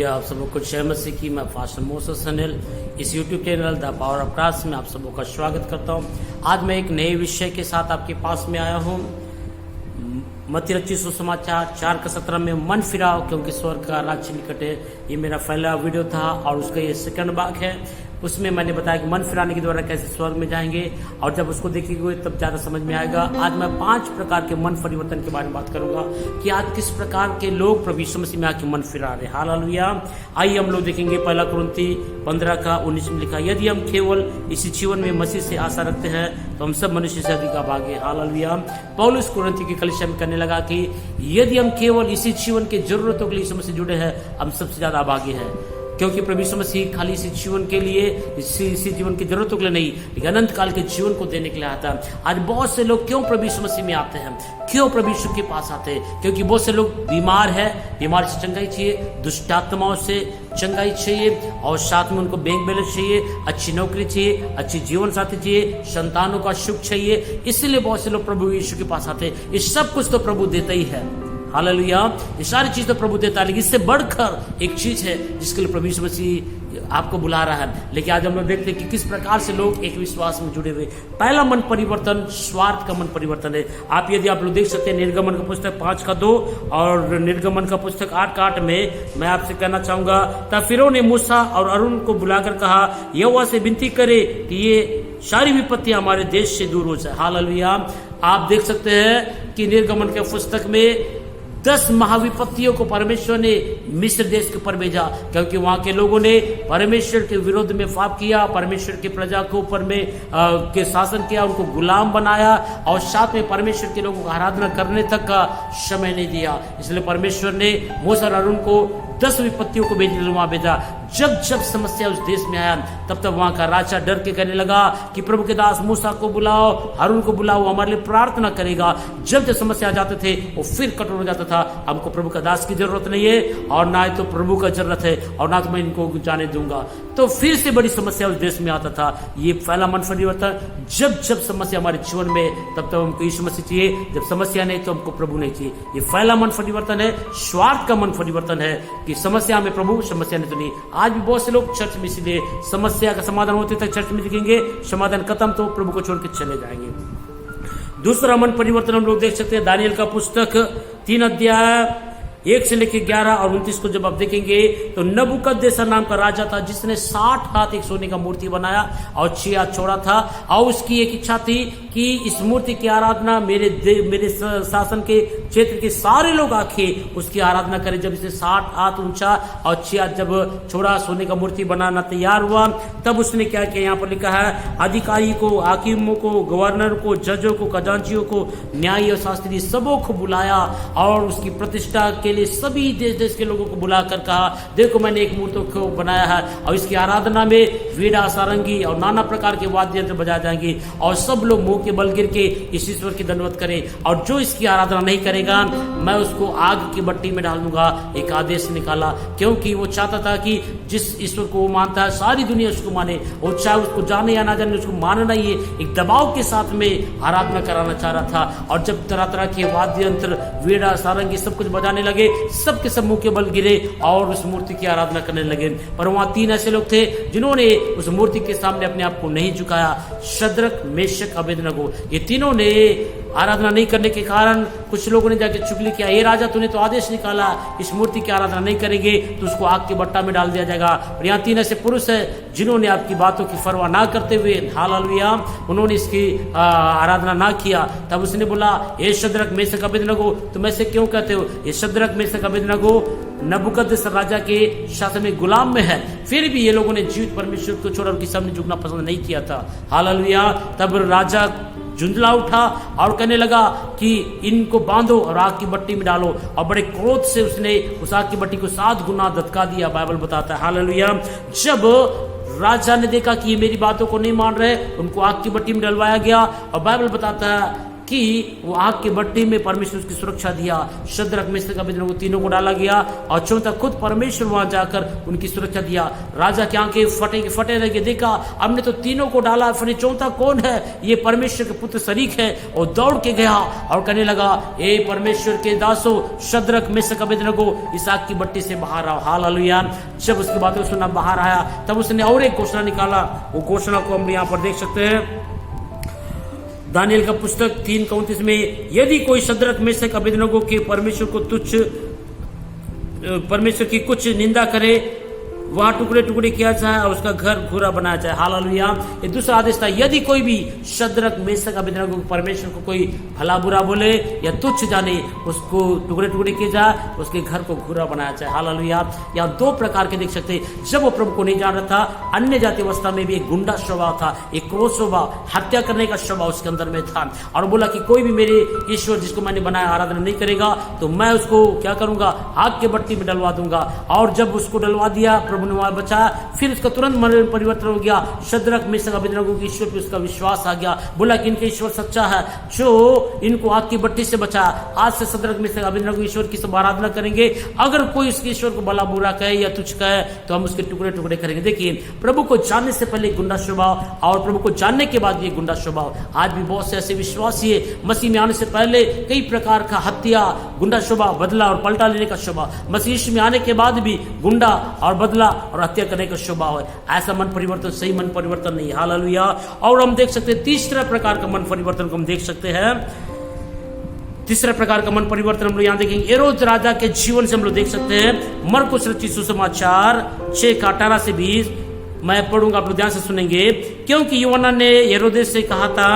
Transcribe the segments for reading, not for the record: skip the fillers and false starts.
Hallelujah. आप सबको कुछ मसीह की मैं फास्टर मोसेस सनेल इस YouTube channel the power of Christ में आप सबको का स्वागत करता हूं। आज मैं एक नए विषय के साथ आपके पास में आया हूं। मत्ती रचित सुसमाचार 4:17 में मन फिराओ क्योंकि स्वर्ग का राज्य निकट है। ये मेरा पहला वीडियो था और उसका ये सेकंड भाग है। उसमें मैंने बताया कि मन फिराने के द्वारा कैसे स्वर्ग में जाएंगे, और जब उसको देखेंगे तब ज्यादा समझ में आएगा। आज मैं 5 प्रकार के मन परिवर्तन के बारे में बात करूंगा कि आज किस प्रकार के लोग प्रभु यीशु मसीह में आके मन फिरा रहे। हालेलुया। आइए हम लोग देखेंगे 1 कुरिन्थी 15:19 में लिखा, यदि हम केवल इसी जीवन में मसीह से आशा रखते हैं तो हम सब मनुष्य से अधिक अभागे। हालेलुया। पौलुस कुरिन्थी की कलीसिया में कहने लगा कि यदि हम केवल इसी जीवन के जरूरतों के लिए यीशु मसीह जुड़े हैं, हम सबसे ज्यादा अभागे हैं, क्योंकि प्रभु यीशु मसीह खाली इसी जीवन के लिए, इसी जीवन की जरूरतों के लिए नहीं, लेकिन अनंत काल के जीवन को देने के लिए आता है। आज बहुत से लोग क्यों प्रभु यीशु मसीह में आते हैं, क्यों प्रभु यीशु के पास आते हैं? क्योंकि बहुत से लोग बीमार है, बीमारी से चंगाई चाहिए, दुष्ट आत्माओं से चंगाई चाहिए, और साथ में उनको बैंक बैलेंस चाहिए, अच्छी नौकरी चाहिए, अच्छी जीवन साथी चाहिए, संतानों का सुख चाहिए। इसलिए बहुत से लोग प्रभु यीशु के पास आते हैं। ये सब कुछ तो प्रभु देता ही है। हालेलुया। ये सारी चीज तो प्रभु देता है, लेकिन इससे बढ़कर एक चीज है जिसके लिए प्रभु यीशु मसीह आपको बुला रहा है। लेकिन आज हम लोग देखते हैं कि किस प्रकार से लोग एक विश्वास में जुड़े हुए। पहला मन परिवर्तन स्वार्थ का मन परिवर्तन है। यदि आप लोग देख सकते हैं निर्गमन का पुस्तक 5:2 और निर्गमन का पुस्तक 8:8 में मैं आपसे कहना चाहूंगा, तब फिरौन ने मूसा और अरुण को बुलाकर कहा, यहोवा से विनती करे कि ये सारी विपत्तियां हमारे देश से दूर हो जाए। हालेलुया। आप देख सकते हैं कि निर्गमन के पुस्तक में 10 महाविपत्तियों को परमेश्वर ने मिस्र देश के ऊपर भेजा, क्योंकि वहां के लोगों ने परमेश्वर के विरोध में पाप किया, परमेश्वर की प्रजा के ऊपर में के शासन किया, उनको गुलाम बनाया, और साथ में परमेश्वर के लोगों को आराधना करने तक का समय नहीं दिया। इसलिए परमेश्वर ने मूसा और अरुण को 10 विपत्तियों को वहां भेजा। जब जब समस्या उस देश में आया, तब तब वहां का राजा डर के कहने लगा कि प्रभु के दास मूसा को बुलाओ, हारून को बुलाओ, हमारे लिए प्रार्थना करेगा। जब जब समस्या आ जाते थे वो फिर कठोर हो जाता था, हमको प्रभु का दास की जरूरत नहीं है, और ना तो प्रभु का जरूरत है, और ना तो मैं इनको जाने दूंगा। तो फिर से बड़ी समस्या उस देश में आता था। ये पहला मन परिवर्तन। जब जब समस्या हमारे जीवन में, तब तब हमको यीशु मसीह चाहिए, जब समस्या नहीं तो हमको प्रभु नहीं चाहिए। ये पहला मन परिवर्तन है। स्वार्थ का मन परिवर्तन है कि समस्या में प्रभु, समस्या नहीं तो नहीं। आज भी बहुत से लोग चर्च में इसलिए समस्या का समाधान होते तक चर्च में दिखेंगे, समाधान खत्म तो प्रभु को छोड़ के चले जाएंगे। दूसरा मन परिवर्तन हम लोग देख सकते हैं दानियल का पुस्तक 3:1 से लेकर 11 और 29 को जब आप देखेंगे तो नबूकदनेस्सर नाम का राजा था, जिसने 60 हाथ एक सोने का मूर्ति बनाया और 6 हाथ चौड़ा था, और उसकी एक इच्छा थी कि इस मूर्ति की आराधना मेरे शासन के क्षेत्र के सारे लोग आके उसकी आराधना करें। जब इसे 60 हाथ ऊंचा और 6 हाथ जब छोड़ा सोने का मूर्ति बनाना तैयार हुआ, तब उसने क्या किया, यहाँ पर लिखा है, अधिकारी को, हाकिमों को, गवर्नर को, जजों को, खजांचियों को, न्यायी और शास्त्री सबों को बुलाया, और उसकी प्रतिष्ठा के लिए सभी देश देश के लोगों को बुलाकर कहा, देखो मैंने एक मूर्ति को बनाया है, और इसकी आराधना में वीणा, सारंगी और नाना प्रकार के वाद्य यंत्र बजाए जाएंगे, और सब लोग मुंह के बल गिर के इस ईश्वर की दंडवत करें, और जो इसकी आराधना नहीं करेगा मैं उसको आग की भट्टी में डाल दूंगा। एक आदेश निकाला, क्योंकि वो चाहता था कि जिस ईश्वर को वो मानता है सारी दुनिया उसको माने, वो चाहे उसको जाने या ना जाने, उसको मानना ही है। एक दबाव के साथ में आराधना कराना चाह रहा था, और जब तरह तरह के वाद्य यंत्र, वीणा, सारंगी सब कुछ बजाने लगे, सबके सब मुंह के बल गिरे और उस मूर्ति की आराधना करने लगे। पर वहां 3 ऐसे लोग थे जिन्होंने उस मूर्ति के सामने अपने आप को नहीं झुकाया, शद्रक, मेशक, अबेदनगो। ये तीनों ने आराधना नहीं करने के कारण कुछ लोगों ने जाके चुगली किया, ये राजा तूने तो आदेश निकाला इस मूर्ति की आराधना नहीं करेंगे तो उसको आग के भट्टा में डाल दिया जाएगा। और यहाँ 3 ऐसे पुरुष है जिन्होंने आपकी बातों की परवाह ना करते हुए, हालेलुया, उन्होंने इसकी आराधना ना किया। तब उसने बोला, ये शद्रक, मेशक, अबेदनगो, तुम ऐसे क्यों कहते हो? ये शद्रक, मेशक, अबेदनगो नबूकदनेस्सर राजा के शासन में गुलाम में है, फिर भी ये लोगों ने जीवित परमेश्वर को छोड़ा, उनके सामने झुकना पसंद नहीं किया था। हालेलुया। तब राजा झुंझला उठा और कहने लगा कि इनको बांधो और आग की भट्टी में डालो, और बड़े क्रोध से उसने उस आग की भट्टी को 7 गुना धधका दिया, बाइबल बताता है। हालेलुया। जब राजा ने देखा कि ये मेरी बातों को नहीं मान रहे, उनको आग की भट्टी में डलवाया गया, और बाइबल बताता है कि वो आग की भट्टी में परमेश्वर उसकी सुरक्षा दिया। शद्रक मेशक अबेदनगो तीनों को डाला गया और चौथा खुद परमेश्वर वहां जाकर उनकी सुरक्षा दिया। राजा की आंखें फटे रह गए, देखा हमने तो तीनों को डाला, फिर चौथा कौन है? ये परमेश्वर के पुत्र शरीक है। और दौड़ के गया और कहने लगा, ए परमेश्वर के दासो, शद्रक मेशक अबेदनगो इस आग की भट्टी से बाहर आओ। हालेलुया। जब उसकी बातें सुना बाहर आया, तब उसने और एक घोषणा निकाला। वो घोषणा को हम यहाँ पर देख सकते हैं, दानियल का पुस्तक 3:29 में, यदि कोई शद्रक मेशक अबेदनगो के परमेश्वर की कुछ निंदा करे, वहां टुकड़े टुकड़े किया जाए और उसका घर घूरा बनाया जाए। हालेलुया। ये दूसरा आदेश था, यदि कोई भी शद्रक मेशक अबेदनगो परमेश्वर को कोई भला बुरा बोले या तुच्छ जाने, उसको टुकड़े टुकड़े किए जाए, उसके घर को घूरा बनाया जाए। हालेलुया। यहाँ दो प्रकार के देख सकते हैं। जब वो प्रभु को नहीं जान रहा था, अन्य जाति अवस्था में भी एक गुंडा स्वभाव था, एक क्रोध स्वभाव, हत्या करने का स्वभाव उसके अंदर में था। और बोला कि कोई भी मेरे ईश्वर जिसको मैंने बनाया आराधना नहीं करेगा तो मैं उसको क्या करूंगा, आग के भट्टी में डलवा दूंगा। और जब उसको डलवा दिया, प्रभु ने वहां बचाया। फिर उसका तुरंत मन परिवर्तन हो गया। शद्रक मेशक अबेदनगो के ईश्वर पे उसका विश्वास आ गया। बोला कि इनके ईश्वर सच्चा है जो इनको आग की भट्टी से बचाया। आज से शद्रक मेशक अबेदनगो ईश्वर की सब आराधना करेंगे। अगर कोई उसके ईश्वर को भला बुरा कहे या तुच्छ कहे तो हम उसके टुकड़े टुकड़े करेंगे। देखिए, प्रभु को जानने से पहले गुंडा स्वभाव और प्रभु को जानने के बाद ये गुंडा स्वभाव। आज भी बहुत से ऐसे विश्वासी है, मसीह में आने से पहले कई प्रकार का हत्या, गुंडा स्वभाव, बदला और पलटा लेने का स्वभाव। मसीह में आने के बाद भी गुंडा और बदला और हत्या करने का स्वभाव है। ऐसा मन परिवर्तन सही मन परिवर्तन नहीं। हालेलुया। और हम देख सकते हैं तीसरा प्रकार का मन परिवर्तन को हम देख सकते हैं। तीसरा प्रकार का मन परिवर्तन हम लोग यहाँ देखेंगे, हेरोद राजा के जीवन से हम लोग देख सकते हैं। मरकुस रचित सुसमाचार 6:18-20 मैं पढ़ूंगा, आप लोग ध्यान से सुनेंगे। क्योंकि यूहन्ना ने हेरोदेस से कहा था,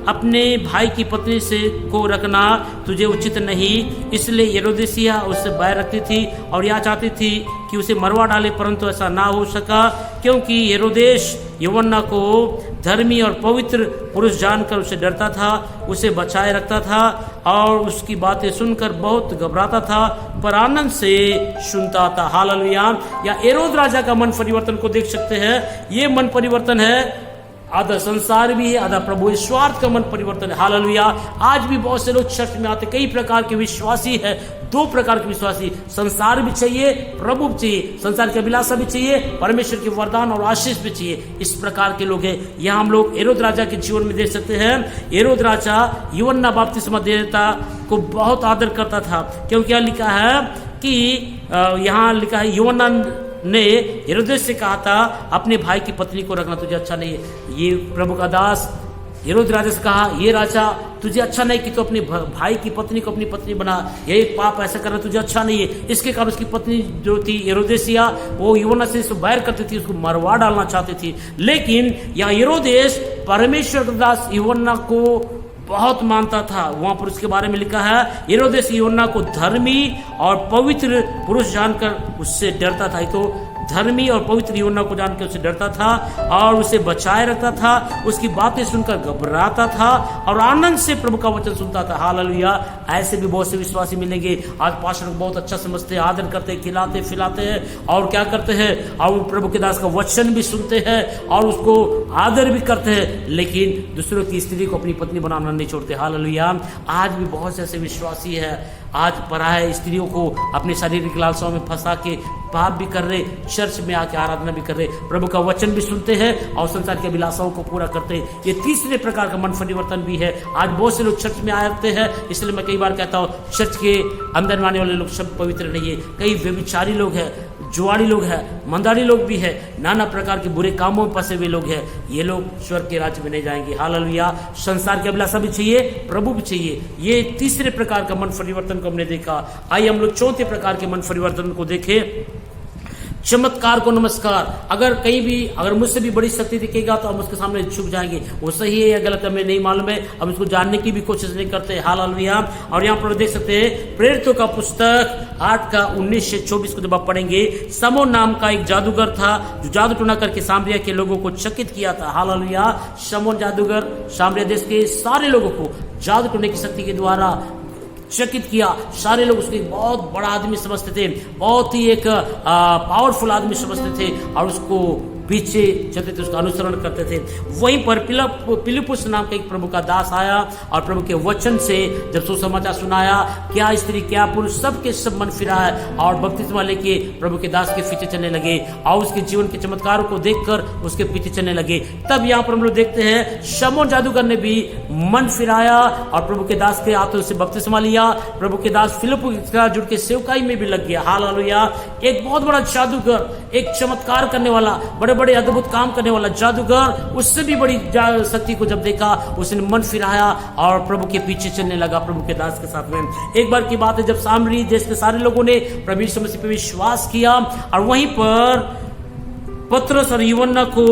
अपने भाई की पत्नी से को रखना तुझे उचित नहीं, इसलिए हेरोदेसिया उससे बैर रखती थी और यह चाहती थी कि उसे मरवा डाले, परंतु ऐसा ना हो सका, क्योंकि हेरोदेस यूहन्ना को धर्मी और पवित्र पुरुष जानकर उसे डरता था, उसे बचाए रखता था और उसकी बातें सुनकर बहुत घबराता था, पर आनंद से सुनता था। हालेलुया। या हेरोद राजा का मन परिवर्तन को देख सकते हैं। ये मन परिवर्तन है, आधा संसार भी है, आधा प्रभु स्वार्थ का मन परिवर्तन है। हालेलुया। आज भी बहुत से लोग चर्च में आते, कई प्रकार के विश्वासी है। दो प्रकार के विश्वासी, संसार भी चाहिए, प्रभु भी चाहिए, संसार की अभिलाषा भी चाहिए, परमेश्वर के वरदान और आशीष भी चाहिए। इस प्रकार के लोग हैं। यहाँ हम लोग हेरोद राजा के जीवन में देख सकते हैं। हेरोद राजा यूहन्ना बपतिस्मा देता को बहुत आदर करता था, क्योंकि यहाँ लिखा है कि यहाँ लिखा है, यूहन्ना ने हेरोदेस से कहा था, अपने भाई की पत्नी को रखना तुझे अच्छा नहीं है। ये प्रभु का दास हेरोद राजा से कहा, ये राजा तुझे अच्छा नहीं कि तू अपने भाई की पत्नी को अपनी पत्नी बना, यही पाप ऐसा करना तुझे अच्छा नहीं है। इसके कारण उसकी पत्नी जो थी हेरोदेसिया, वो यूहन्ना से बैर करती थी, उसको मरवा डालना चाहती थी। लेकिन यहाँ हेरोदेस परमेश्वर का दास यूहन्ना को बहुत मानता था। वहां पर उसके बारे में लिखा है, हेरोदेस यूहन्ना को धर्मी और पवित्र पुरुष जानकर उससे डरता था। तो धर्मी और पवित्र यूहन्ना को जानकर उससे डरता था और उसे बचाए रखता था, उसकी बातें सुनकर घबराता था और आनंद से प्रभु का वचन सुनता था। हालेलुया। ऐसे भी बहुत से विश्वासी मिलेंगे। आज पास्टर को बहुत अच्छा समझते हैं, आदर करते हैं, खिलाते खिलाते हैं और क्या करते हैं, और प्रभु के दास का वचन भी सुनते हैं और उसको आदर भी करते हैं, लेकिन दूसरों की स्त्री को अपनी पत्नी बनाना नहीं छोड़ते। हालेलुया। आज भी बहुत से ऐसे विश्वासी है, आज पराये स्त्रियों को अपनी शारीरिक लालसाओं में फंसा के पाप भी कर रहे, चर्च में आके आराधना भी कर रहे, प्रभु का वचन भी सुनते हैं और संसार की अभिलाषाओं को पूरा करते हैं। ये तीसरे प्रकार का मन परिवर्तन भी है। आज बहुत से लोग चर्च में आते हैं, इसलिए मैं कई बार कहता हूँ, चर्च के अंदर आने वाले लोग सब पवित्र नहीं है। कई व्यभिचारी लोग हैं, जुआड़ी लोग हैं, मंदारी लोग भी है, नाना प्रकार के बुरे कामों में फंसे हुए लोग हैं। ये लोग स्वर्ग के राज्य में नहीं जाएंगे। हालेलुया। संसार की अभिलाषा भी चाहिए, प्रभु भी चाहिए। ये तीसरे प्रकार का मन परिवर्तन को हमने देखा। आइए हम लोग चौथे प्रकार के मन परिवर्तन को देखें, चमत्कार को नमस्कार। अगर मुझसे भी बड़ी शक्ति दिखेगा तो हम उसके सामने झुक जाएंगे। वो सही है या गलत हमें नहीं मालूम है, हम इसको जानने की भी कोशिश नहीं करते। हालेलुया। और यहाँ पर देख सकते हैं, प्रेरितों का पुस्तक 8:19-24 को जब आप पढ़ेंगे, समोन नाम का एक जादूगर था जो जादू टोना करके सामरिया के लोगों को चकित किया था। हालेलुया। समोन जादूगर सामरिया देश के सारे लोगों को जादू टोने की शक्ति के द्वारा चकित किया। सारे लोग उसको एक बहुत बड़ा आदमी समझते थे, बहुत ही एक पावरफुल आदमी समझते थे और उसको पीछे चलते थे, उसका अनुसरण करते थे। वहीं पर फिलिप्पुस नाम का एक प्रभु का दास आया और प्रभु के वचन से जब सुसमाचार सुनाया, क्या स्त्री क्या पुरुष सबके सब मन फिरा है और बपतिस्मा लेके प्रभु के दास के पीछे चलने लगे और उसके जीवन के चमत्कारों को देखकर उसके पीछे चलने लगे। तब यहाँ पर हम लोग देखते हैं शमौन जादूगर ने भी मन फिराया और प्रभु के दास के हाथों से बपतिस्मा लिया। प्रभु के दास फिलिप्पुस के साथ जुड़ के सेवकाई में भी लग गया। हालेलुया। एक बहुत बड़ा जादूगर, एक चमत्कार करने वाला, बड़े बड़े अद्भुत काम करने वाला जादूगर, उससे भी बड़ी शक्ति को जब देखा उसने मन फिराया और प्रभु के पीछे चलने लगा प्रभु के दास के साथ में। एक बार की बात है जब सामरी देश के सारे लोगों ने प्रभु यीशु मसीह पे विश्वास किया और वहीं पर पतरस और यूहन्ना को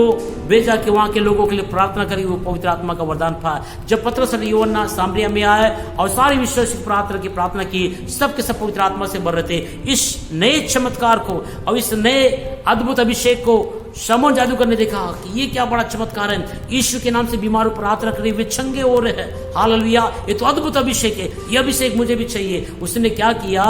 भेजा कि वहां के लोगों के लिए प्रार्थना करी, वो पवित्र आत्मा का वरदान पाया। जब पतरस और यूहन्ना सामरिया में आए और सारे विश्वासी प्रार्थना की, सबके सब पवित्र आत्मा से भर रहे थे। इस नए चमत्कार को और इस नए अद्भुत अभिषेक को शमौन जादूगर ने देखा कि ये क्या बड़ा चमत्कार है। यीशु के नाम से बीमारों पर हाथ रख रहे, वे चंगे हो रहे हैं। हालेलुया। ये तो अद्भुत अभिषेक है, ये अभिषेक मुझे भी चाहिए। उसने क्या किया,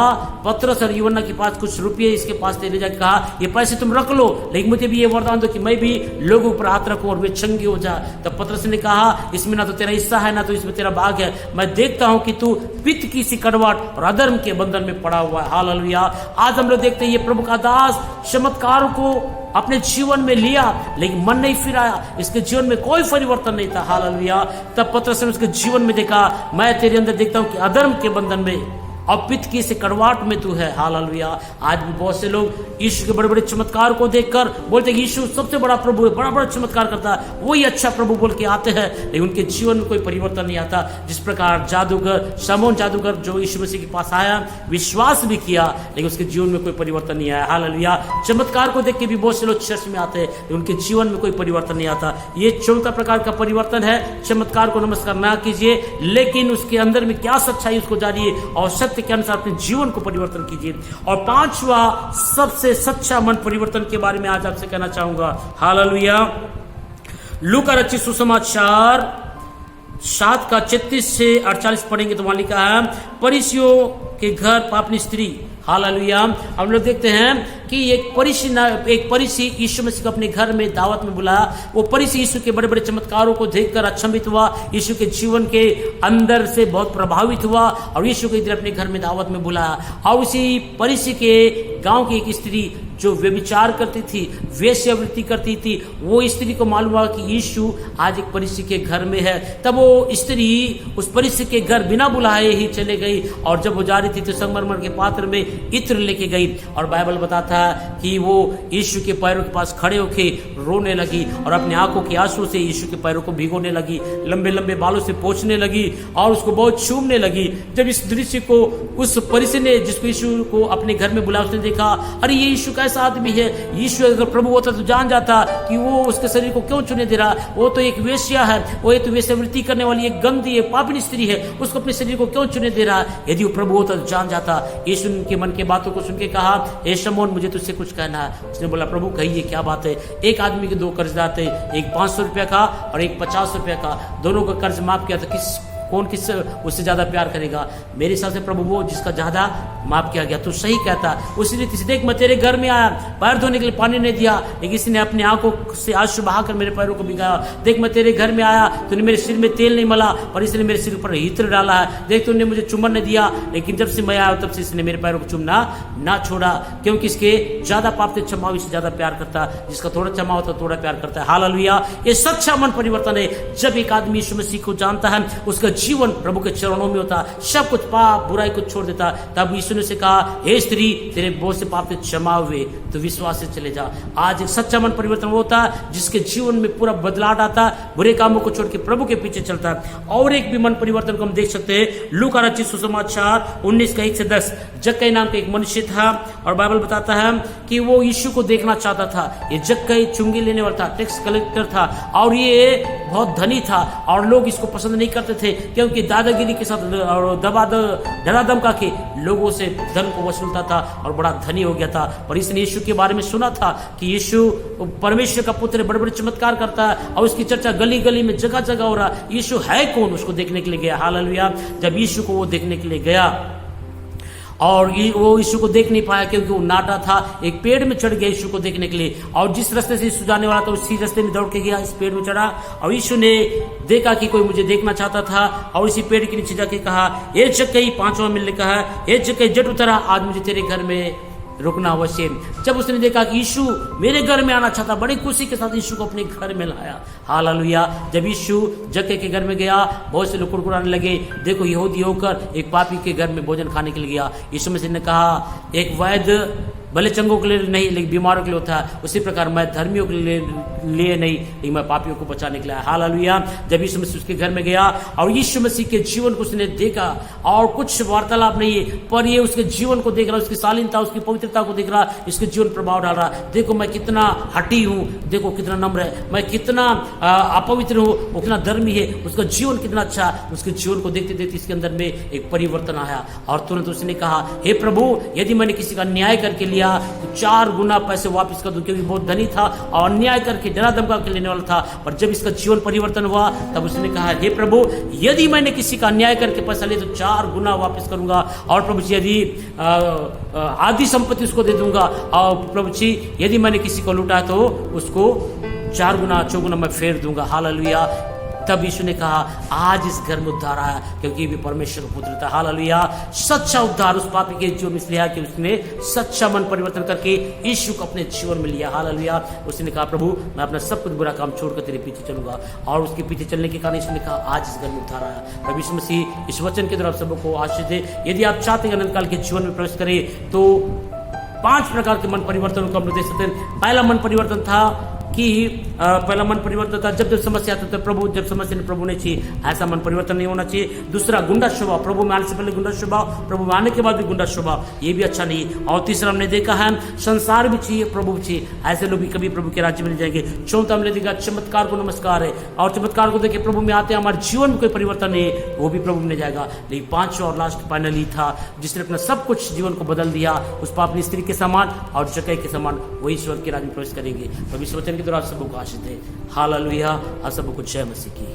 पतरस और यूहन्ना के पास कुछ रुपये इसके पास ले जाकर कहा, ये पैसे तुम रख लो, लेकिन मुझे भी ये वरदान दो कि मैं भी लोगों पर हाथ रखूं और वे चंगे हो जाए। तब पतरस ने कहा, इसमें ना तो तेरा हिस्सा है ना तो इसमें तेरा भाग है। मैं देखता हूं कि तू पित्त की सी कड़वाहट और अधर्म के बंधन में पड़ा हुआ है। हालेलुया। आज हम लोग देखते हैं ये प्रभु का दास चमत्कार को अपने जीवन में लिया लेकिन मन नहीं फिराया, इसके जीवन में कोई परिवर्तन नहीं था। हालेलुया। तब पतरस ने उसके जीवन में देखा, मैं तेरे अंदर देखता हूं कि अधर्म के बंधन में और पित्त की से कड़वाहट में तू है। हालेलुया। आज भी बहुत से लोग यीशु के बड़े बड़े चमत्कार को देखकर बोलते हैं यीशु सबसे बड़ा प्रभु है, बड़ा बड़ा चमत्कार करता है, वही अच्छा प्रभु बोल के आते हैं, लेकिन उनके जीवन में कोई परिवर्तन नहीं आता। जिस प्रकार जादूगर शमौन जादूगर जो यीशु मसीह के पास आया, विश्वास भी किया, लेकिन उसके जीवन में कोई परिवर्तन नहीं आया। हालेलुया। चमत्कार को देख के भी बहुत से लोग चर्च में आते हैं, लेकिन उनके जीवन में कोई परिवर्तन नहीं आता। ये चौथा प्रकार का परिवर्तन है। चमत्कार को नमस्कार ना कीजिए, लेकिन उसके अंदर में क्या सच्चाई उसको जानिए और सत्य के अनुसार अपने जीवन को परिवर्तन कीजिए। और पांचवा सबसे सच्चा मन परिवर्तन के बारे में आज आपसे कहना चाहूंगा। हालेलुया। लूका रचित सुसमाचार 7 का 33 से 48 पढ़ेंगे तो वहां लिखा है, फरीसियों के घर पापनी स्त्री। हालेलुया। हम लोग देखते हैं कि एक फरीसी यीशु मसीह को अपने घर में दावत में बुलाया। वो फरीसी यीशु के बड़े बड़े चमत्कारों को देखकर अचंभित हुआ, यीशु के जीवन के अंदर से बहुत प्रभावित हुआ और यीशु को इधर अपने घर में दावत में बुलाया। और उसी फरीसी के गांव की एक स्त्री जो व्यभिचार करती थी, वेश्यावृत्ति करती थी, वो स्त्री को मालूम हुआ कि यीशु आज एक फरीसी के घर में है। तब वो स्त्री उस फरीसी के घर बिना बुलाए ही चले गई और जब वो जा रही थी तो संगमरमर के पात्र में इत्र लेके गई। और बाइबल बताता है कि वो यीशु के पैरों के पास खड़े होके रोने लगी और अपने आंखों के आंसू से यीशु के पैरों को भिगोने लगी, लंबे लंबे बालों से पोंछने लगी और उसको बहुत चूमने लगी। जब इस दृश्य को उस फरीसी ने जिसको यीशु को अपने घर में बुलाया, उसने देखा, अरे ये यीशु कैसा आदमी है, यीशु अगर प्रभु होता तो जान जाता कि वो उसके शरीर को क्यों चुने दे रहा, वो तो एक वेश्या है, वो तो वेश्यावृत्ति करने वाली एक गंदी एक पापिनी स्त्री है, उसको अपने शरीर को क्यों चुने दे रहा। यदि वो प्रभु होता तो जान जाता। यीशु के मन के बातों को सुन के कहा, हे शमौन मुझे तुझसे कुछ कहना है। उसने बोला, प्रभु कहिए क्या बात है। एक आदमी के 2 कर्जदार थे, एक 500 रुपया का और एक 50 रुपया का, दोनों का कर्ज माफ किया था। कौन किससे उससे ज्यादा प्यार करेगा? मेरे हिसाब से प्रभु वो जिसका ज्यादा माफ किया गया। तू सही कहता। उसी रीति से देख, मैं तेरे घर में आया, पैर धोने के लिए पानी नहीं दिया, लेकिन किसी ने अपने आंखों से आंसू बहाकर मेरे पैरों को भिगाया। देख, मैं तेरे घर में आया, तूने मेरे सिर में तेल नहीं मला और इसने मेरे सिर पर इत्र डाला है। देख, तूने मुझे चुम्बन नहीं दिया, लेकिन जब से मैं आया तब से इसने मेरे पैरों को चुमना ना छोड़ा। क्योंकि इसके ज्यादा पाप से क्षमा इससे ज्यादा प्यार करता, जिसका थोड़ा क्षमा होता थोड़ा प्यार करता है। हालेलुया। ये सच्चा मन परिवर्तन है। जब एक आदमी यीशु मसीह को जानता है, उसका जीवन प्रभु के चरणों में होता, सब कुछ पाप बुराई को छोड़ देता। तब यीशु ने से कहा, हे स्त्री, तेरे बहुत से पाप क्षमा हुए, तो विश्वास से चले जा। आज एक सच्चा मन परिवर्तन होता जिसके जीवन में पूरा बदलाव आता, बुरे कामों को छोड़ के प्रभु के पीछे चलता। और एक भी मन परिवर्तन को हम देख सकते हैं। लूका रचित सुसमाचार 19 का 1 से 10। जक्कई नाम का एक मनुष्य था और बाइबल बताता है कि वो यीशु को देखना चाहता था। ये जक्कई चुंगी लेने वाला था, टैक्स कलेक्टर था और ये बहुत धनी था और लोग इसको पसंद नहीं करते थे क्योंकि दादागिरी के साथ और डरा धमका के लोगों से धन को वसूलता था और बड़ा धनी हो गया था। पर इसने यीशु के बारे में सुना था कि यीशु परमेश्वर का पुत्र बड़े बड़े चमत्कार करता है और उसकी चर्चा गली गली में जगह जगह हो रहा। यीशु है कौन, उसको देखने के लिए गया। हालेलुया। जब यीशु को वो देखने के लिए गया और वो यीशु को देख नहीं पाया क्योंकि वो नाटा था। एक पेड़ में चढ़ गया यीशु को देखने के लिए, और जिस रास्ते से यीशु जाने वाला था उसी रास्ते में दौड़ के गया, इस पेड़ में चढ़ा और यीशु ने देखा कि कोई मुझे देखना चाहता था और इसी पेड़ के नीचे जाके कहा, ये जक्कई, 5वां मिलने कहा, ये जक्कई जट उतरा, आज मुझे तेरे घर में रुकना अवश्य। जब उसने देखा कि यीशु मेरे घर में आना चाहता, बड़ी खुशी के साथ यीशु को अपने घर में लाया। हालेलुया। जब यीशु जक्कई के घर में गया, बहुत से लोग कुड़कुड़ाने लगे, देखो यहूदी होकर एक पापी के घर में भोजन खाने के लिए गया। यीशु मसीह ने कहा, एक वैद्य भले चंगों के लिए नहीं लेकिन बीमारों के लिए होता है, उसी प्रकार मैं धर्मियों के लिए नहीं लेकिन मैं पापियों को बचाने के लिए। हालेलुया। जब यीशु मसीह उसके घर में गया और यीशु मसीह के जीवन को उसने देखा, और कुछ वार्तालाप नहीं है पर ये उसके जीवन को देख रहा, उसकी शालीनता, उसकी पवित्रता को देख रहा, इसके जीवन प्रभाव डाल रहा। देखो मैं कितना हठी हूँ, देखो कितना नम्र है, मैं कितना अपवित्र हूँ, वो कितना धर्मी है, उसका जीवन कितना अच्छा। उसके जीवन को देखते देखते इसके अंदर में एक परिवर्तन आया और तुरंत उसने कहा, हे प्रभु, यदि मैंने किसी का न्याय करके लिया तो 4 गुना पैसे वापस कर दूं, क्योंकि बहुत धनी था और अन्याय करके डरा धमका के लेने वाला था। पर जब इसका जीवन परिवर्तन हुआ तब उसने कहा, हे प्रभु, यदि मैंने किसी का अन्याय करके पैसा लिया तो 4 गुना वापस करूंगा, और प्रभु जी यदि आधी संपत्ति उसको दे दूंगा, और प्रभु जी यदि मैंने किसी को लूटा तो उसको 4 गुना 4 गुना मैं फेर दूंगा। हालेलुया। तब यीशु ने कहा, आज इस घर में उद्धार आया क्योंकि भी परमेश्वर का पुत्र था। हालेलुया। सच्चा उद्धार उस पापी के जीवन में इसलिए कि उसने सच्चा मन परिवर्तन करके यीशु को अपने जीवन में लिया। हालेलुया। उसने कहा, प्रभु मैं अपना सब कुछ बुरा काम छोड़कर तेरे पीछे चलूंगा, और उसके पीछे चलने के कारण यीशु ने कहा, आज इस घर में उद्धार आया। तब यीशु मसीह इस वचन के द्वारा सबको आशीष दे। यदि आप चाहते हैं अनंत काल के जीवन में प्रवेश करें तो 5 प्रकार के मन परिवर्तन को हम लोग देख सकते हैं। पहला मन परिवर्तन था कि पहला मन परिवर्तन था जब समस्या आती है प्रभु, जब समस्या ने प्रभु नहीं चाहिए, ऐसा मन परिवर्तन नहीं होना चाहिए। दूसरा, गुंडा स्वभाव, प्रभु में आने से पहले गुंडा स्वभाव, प्रभु में आने के बाद भी गुंडा स्वभाव, ये भी अच्छा नहीं। और तीसरा हमने देखा है, संसार भी चाहिए, प्रभु भी चाहिए, ऐसे लोग भी कभी प्रभु के राज्य में नहीं जाएंगे। चौथा हमने देखा, चमत्कार को नमस्कार है, और चमत्कार को देखे प्रभु में आते हैं, हमारे जीवन में कोई परिवर्तन नहीं है, वो भी प्रभु में जाएगा। लेकिन 5वां और लास्ट फाइनली था जिसने अपना सब कुछ जीवन को बदल दिया, उस पापनी स्त्री के समान और जक्कई के समान, वही ईश्वर के राज्य में प्रवेश करेंगे। प्रभु इस वचन के द्वारा सबको आशीष दे। हालेलुया। आप सबको जय मसीह की।